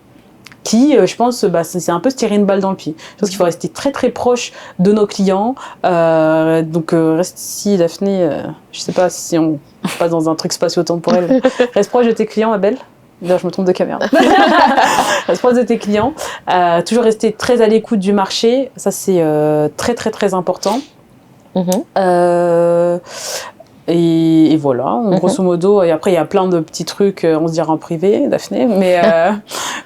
qui, je pense, c'est un peu se tirer une balle dans le pied. Je pense qu'il faut rester très très proche de nos clients. Donc reste ici, Daphné, je sais pas si on passe dans un truc spatio-temporel. Reste proche de tes clients, ma belle. D'ailleurs, je me trompe de caméra. Reste proche de tes clients. Toujours rester très à l'écoute du marché. Ça, c'est très très très important. Et voilà, grosso modo. Et après, il y a plein de petits trucs, on se dira en privé, Daphné.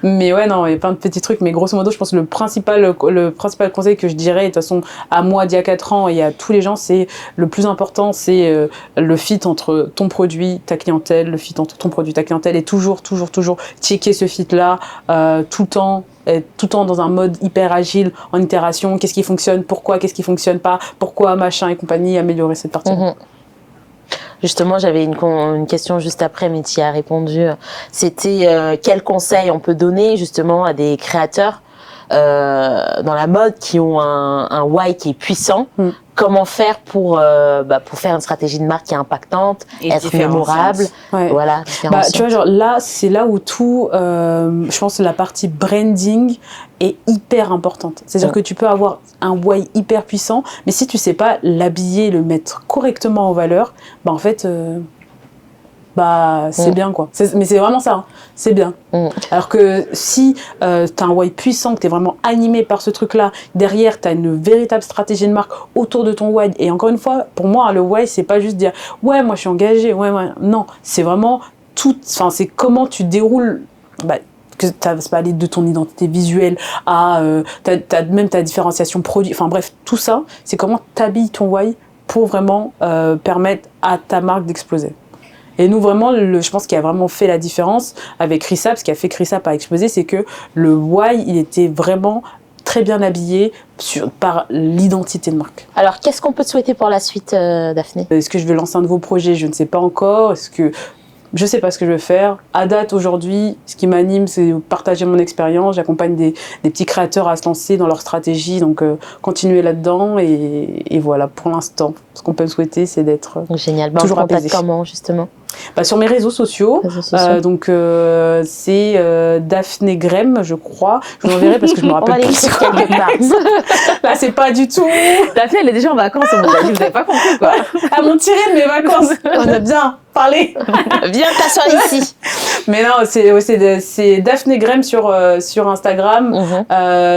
Mais ouais, non, il y a plein de petits trucs. Mais grosso modo, je pense que le principal conseil que je dirais, de toute façon, à moi d'il y a 4 ans et à tous les gens, c'est le plus important, c'est le fit entre ton produit, ta clientèle, le fit entre ton produit, ta clientèle, et toujours checker ce fit-là tout le temps. Être tout le temps dans un mode hyper agile, en itération. Qu'est-ce qui fonctionne, pourquoi, qu'est-ce qui fonctionne pas, pourquoi, machin et compagnie, améliorer cette partie-là. Justement, j'avais une question juste après, mais tu y as répondu. C'était quel conseil on peut donner justement à des créateurs dans la mode qui ont un why qui est puissant. Comment faire pour faire une stratégie de marque qui est impactante, et être mémorable. Voilà. Tu vois, genre là, c'est là où tout, je pense, la partie branding est hyper importante. C'est-à-dire que tu peux avoir un why hyper puissant, mais si tu sais pas l'habiller, le mettre correctement en valeur, en fait, c'est bien, quoi. Mais c'est vraiment ça, hein. C'est bien. Alors que si t'as un why puissant, que t'es vraiment animé par ce truc-là, derrière t'as une véritable stratégie de marque autour de ton why. Et encore une fois, pour moi, le why, c'est pas juste dire ouais, moi je suis engagée, ouais. Non, c'est vraiment c'est comment tu déroules. Que ça va aller de ton identité visuelle à même ta différenciation produit. Enfin bref, tout ça, c'est comment t'habilles ton why pour vraiment permettre à ta marque d'exploser. Et nous, vraiment, je pense qu'il a vraiment fait la différence avec Risap. Ce qui a fait que Risap a explosé, c'est que le why, il était vraiment très bien habillé par l'identité de marque. Alors, qu'est-ce qu'on peut te souhaiter pour la suite, Daphné ? Est-ce que je vais lancer un nouveau projet ? Je ne sais pas encore. Je sais pas ce que je vais faire. À date, aujourd'hui, ce qui m'anime, c'est partager mon expérience. J'accompagne des petits créateurs à se lancer dans leur stratégie. Donc, continuer là-dedans. Et voilà, pour l'instant, ce qu'on peut me souhaiter, c'est d'être génial. Toujours apaisé. Comment, justement ? Sur mes réseaux sociaux. Donc, c'est Daphné Grem, je crois. Je vous enverrai parce que je me rappelle plus. Là, c'est pas du tout. Daphné, elle est déjà en vacances. On vous a dit, vous avez pas compris, quoi. À mon tiré de mes vacances. On a bien parlé. Viens t'asseoir ici. Mais non, c'est Daphné Grem sur Instagram,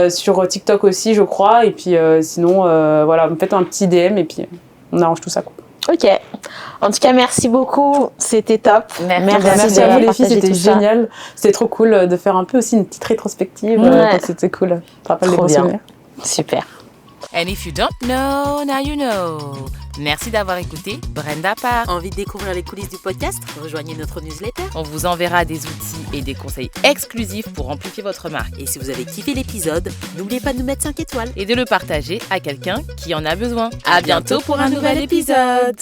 sur TikTok aussi, je crois. Et puis sinon, voilà, me faites un petit DM et puis on arrange tout ça, quoi. Ok. En tout cas, merci beaucoup. C'était top. Merci à vous les filles, c'était génial. C'était trop cool de faire un peu aussi une petite rétrospective. C'était cool. Je te rappelle les bons souvenirs. Super. And if you don't know, now you know. Merci d'avoir écouté Brenda Part. Envie de découvrir les coulisses du podcast ? Rejoignez notre newsletter. On vous enverra des outils et des conseils exclusifs pour amplifier votre marque. Et si vous avez kiffé l'épisode, n'oubliez pas de nous mettre 5 étoiles et de le partager à quelqu'un qui en a besoin. À bientôt pour un nouvel épisode.